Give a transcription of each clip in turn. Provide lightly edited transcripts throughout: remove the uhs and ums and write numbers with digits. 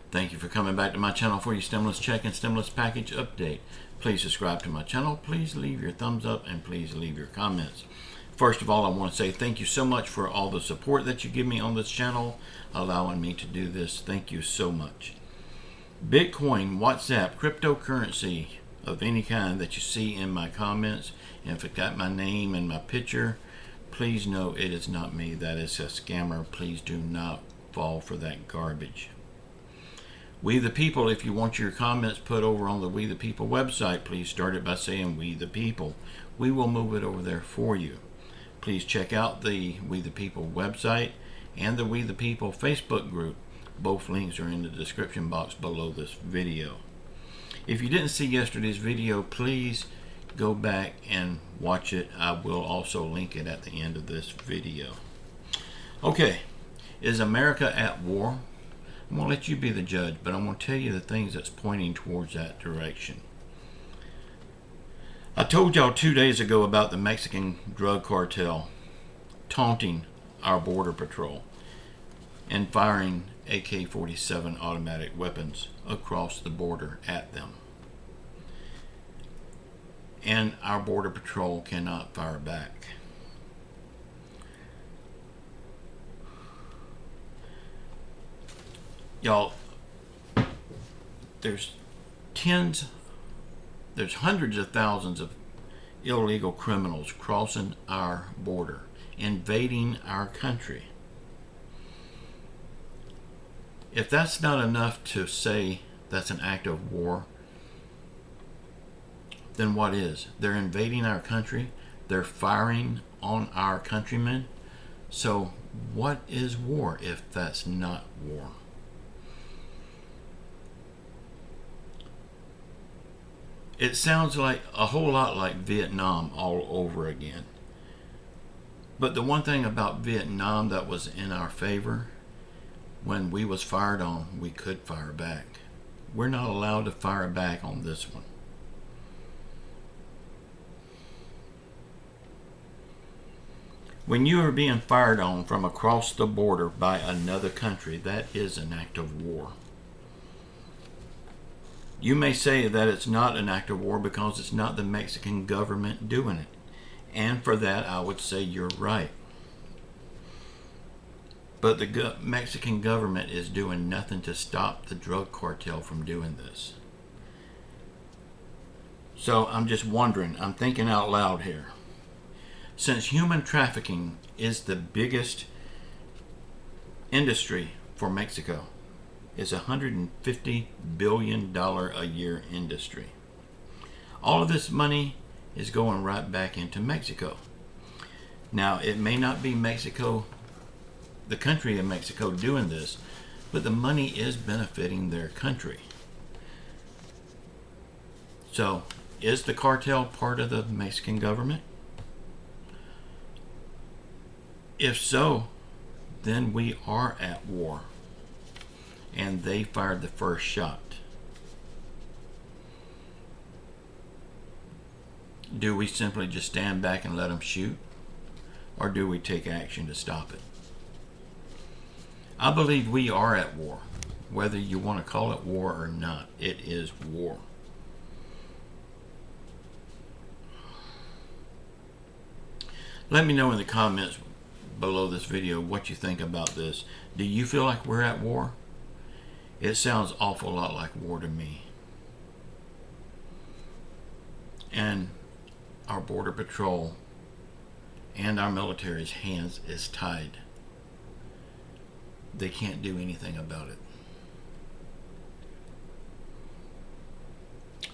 Thank you for coming back to my channel for your stimulus check and stimulus package update. Please subscribe to my channel, please leave your thumbs up, and please leave your comments. First of all, I want to say thank you so much for all the support that you give me on this channel, allowing me to do this. Thank you so much. Bitcoin, WhatsApp, cryptocurrency of any kind that you see in my comments, and if it got my name and my picture, please know it is not me. That is a scammer. Please do not fall for that garbage. We the People, if you want your comments put over on the We the People website, please start it by saying We the People. We will move it over there for you. Please check out the We the People website and the We the People Facebook group. Both links are in the description box below this video. If you didn't see yesterday's video, please go back and watch it. I will also link it at the end of this video. Okay, is America at war? I'm going to let you be the judge, but I'm going to tell you the things that's pointing towards that direction. I told y'all 2 days ago about the Mexican drug cartel taunting our border patrol and firing AK-47 automatic weapons across the border at them. And our border patrol cannot fire back. Y'all, there's hundreds of thousands of illegal criminals crossing our border, invading our country. If that's not enough to say that's an act of war, then what is? They're invading our country. They're firing on our countrymen. So what is war if that's not war? It sounds like a whole lot like Vietnam all over again. But the one thing about Vietnam that was in our favor, when we was fired on, we could fire back. We're not allowed to fire back on this one. When you are being fired on from across the border by another country, that is an act of war. You may say that it's not an act of war because it's not the Mexican government doing it. And for that, I would say you're right. But the Mexican government is doing nothing to stop the drug cartel from doing this. So I'm just wondering, I'm thinking out loud here. Since human trafficking is the biggest industry for Mexico, it's a $150 billion a year industry. All of this money is going right back into Mexico. Now, it may not be Mexico, the country of Mexico, doing this, but the money is benefiting their country. So, is the cartel part of the Mexican government? If so, then we are at war. And they fired the first shot. Do we simply just stand back and let them shoot? Or do we take action to stop it? I believe we are at war. Whether you want to call it war or not, it is war. Let me know in the comments below this video what you think about this. Do you feel like we're at war? It sounds awful lot like war to me. And our border patrol and our military's hands is tied. They can't do anything about it.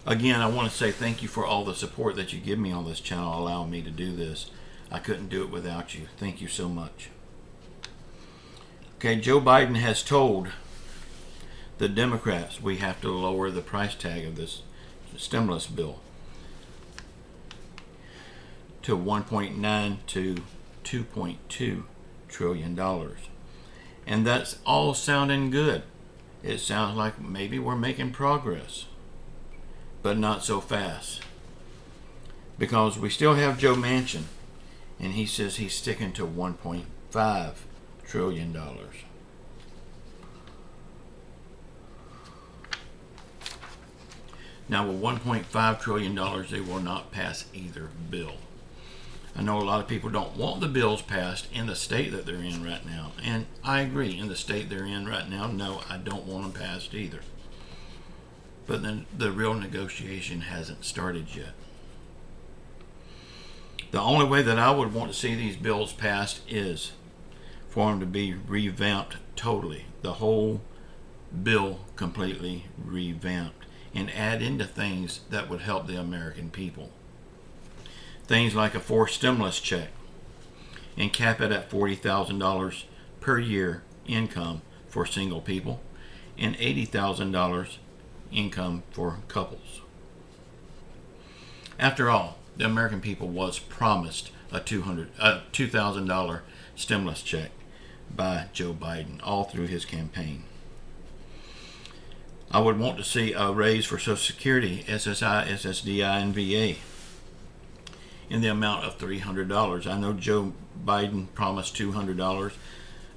Again, I want to say thank you for all the support that you give me on this channel, allowing me to do this. I couldn't do it without you. Thank you so much. Okay, Joe Biden has told the Democrats we have to lower the price tag of this stimulus bill to $1.9 to $2.2 trillion. And that's all sounding good. It sounds like maybe we're making progress, but not so fast. Because we still have Joe Manchin, and he says he's sticking to $1.5 trillion. Now, with $1.5 trillion, they will not pass either bill. I know a lot of people don't want the bills passed in the state that they're in right now. And I agree, in the state they're in right now, no, I don't want them passed either. But then the real negotiation hasn't started yet. The only way that I would want to see these bills passed is for them to be revamped totally. The whole bill completely revamped, and add into things that would help the American people. Things like a forced stimulus check and cap it at $40,000 per year income for single people and $80,000 income for couples. After all, the American people was promised a $2,000 stimulus check by Joe Biden all through his campaign. I would want to see a raise for Social Security, SSI, SSDI, and VA in the amount of $300. I know Joe Biden promised $200,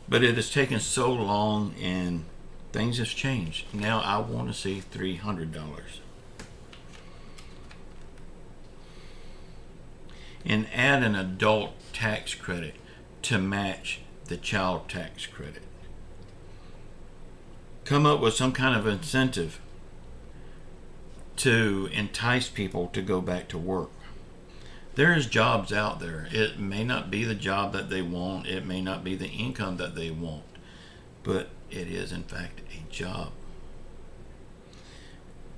but it has taken so long and things have changed. Now I want to see $300. And add an adult tax credit to match the child tax credit. Come up with some kind of incentive to entice people to go back to work. There is jobs out there. It may not be the job that they want. It may not be the income that they want. But it is, in fact, a job.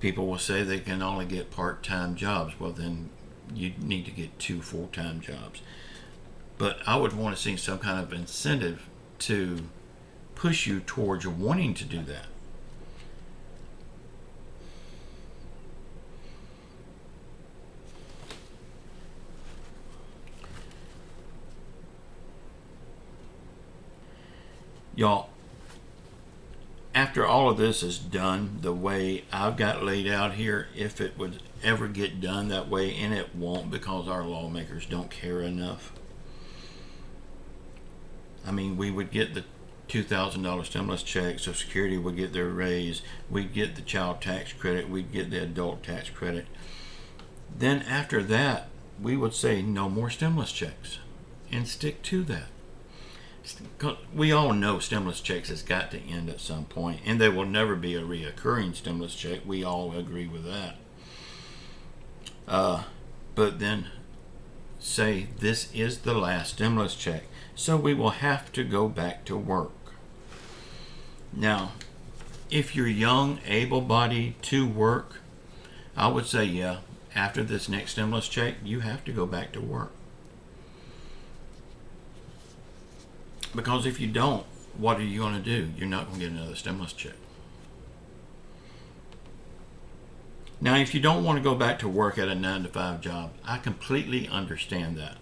People will say they can only get part-time jobs. Well, then you need to get 2 full-time jobs. But I would want to see some kind of incentive to push you towards wanting to do that. Y'all, after all of this is done the way I've got laid out here, if it would ever get done that way, and it won't because our lawmakers don't care enough. I mean, we would get the $2,000 stimulus check, Social Security would get their raise, we'd get the child tax credit, we'd get the adult tax credit. Then after that, we would say no more stimulus checks and stick to that. We all know stimulus checks has got to end at some point, and there will never be a reoccurring stimulus check. We all agree with that. But then say this is the last stimulus check, so we will have to go back to work. Now, if you're young, able-bodied to work, I would say, yeah, after this next stimulus check, you have to go back to work. Because if you don't, what are you going to do? You're not going to get another stimulus check. Now, if you don't want to go back to work at a 9-to-5 job, I completely understand that.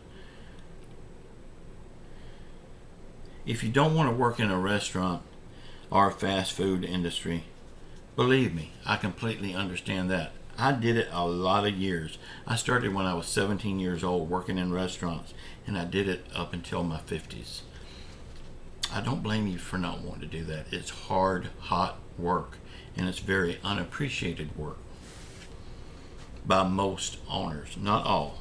If you don't want to work in a restaurant or a fast food industry, believe me, I completely understand that. I did it a lot of years. I started when I was 17 years old working in restaurants, and I did it up until my 50s. I don't blame you for not wanting to do that. It's hard, hot work, and it's very unappreciated work by most owners, not all.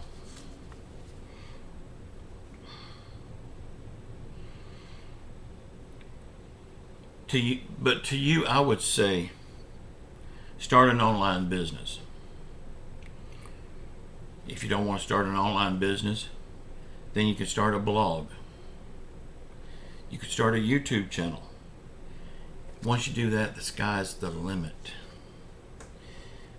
But to you, I would say, start an online business. If you don't want to start an online business, then you can start a blog. You could start a YouTube channel. Once you do that, the sky's the limit.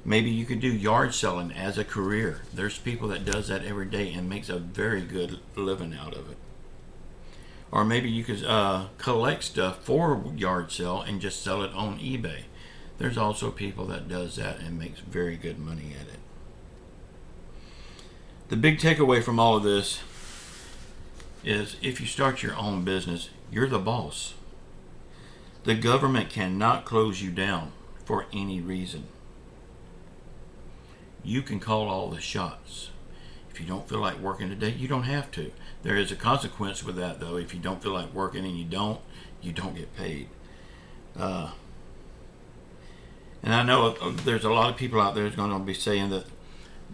Maybe you could do yard selling as a career. There's people that does that every day and makes a very good living out of it. Or maybe you could collect stuff for yard sale and just sell it on eBay. There's also people that does that and makes very good money at it. The big takeaway from all of this is if you start your own business, you're the boss. The government cannot close you down for any reason. You can call all the shots. If you don't feel like working today, you don't have to. There is a consequence with that, though. If you don't feel like working and you don't get paid. And I know there's a lot of people out there who's going to be saying that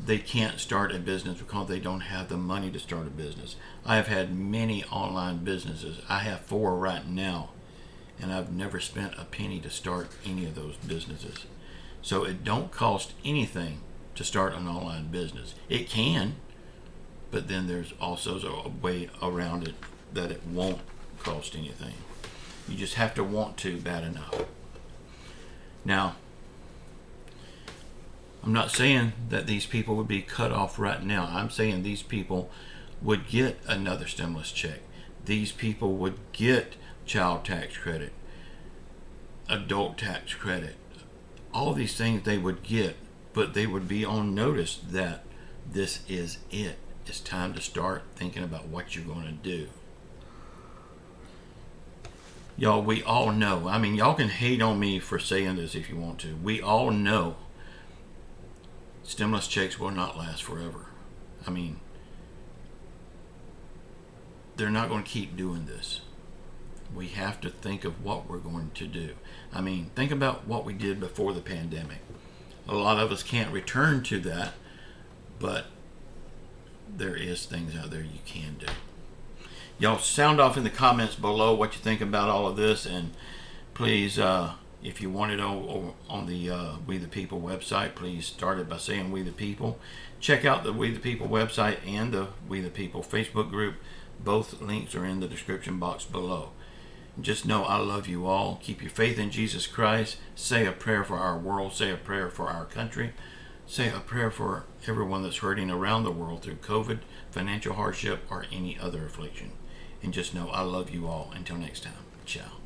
they can't start a business because they don't have the money to start a business. I have had many online businesses. I have 4 right now, and I've never spent a penny to start any of those businesses. So it don't cost anything to start an online business. It can, but then there's also a way around it that it won't cost anything. You just have to want to bad enough. Now, I'm not saying that these people would be cut off right now. I'm saying these people would get another stimulus check. These people would get child tax credit, adult tax credit, all these things they would get, but they would be on notice that this is it. It's time to start thinking about what you're going to do. Y'all, we all know. I mean, y'all can hate on me for saying this if you want to. We all know stimulus checks will not last forever. I mean, they're not going to keep doing this. We have to think of what we're going to do. I mean, think about what we did before the pandemic. A lot of us can't return to that, but there is things out there you can do. Y'all sound off in the comments below what you think about all of this, and please, if you want it on the We the People website, please start it by saying We the People. Check out the We the People website and the We the People Facebook group. Both links are in the description box below. Just know I love you all. Keep your faith in Jesus Christ. Say a prayer for our world. Say a prayer for our country. Say a prayer for everyone that's hurting around the world through COVID, financial hardship, or any other affliction. And just know I love you all. Until next time, ciao.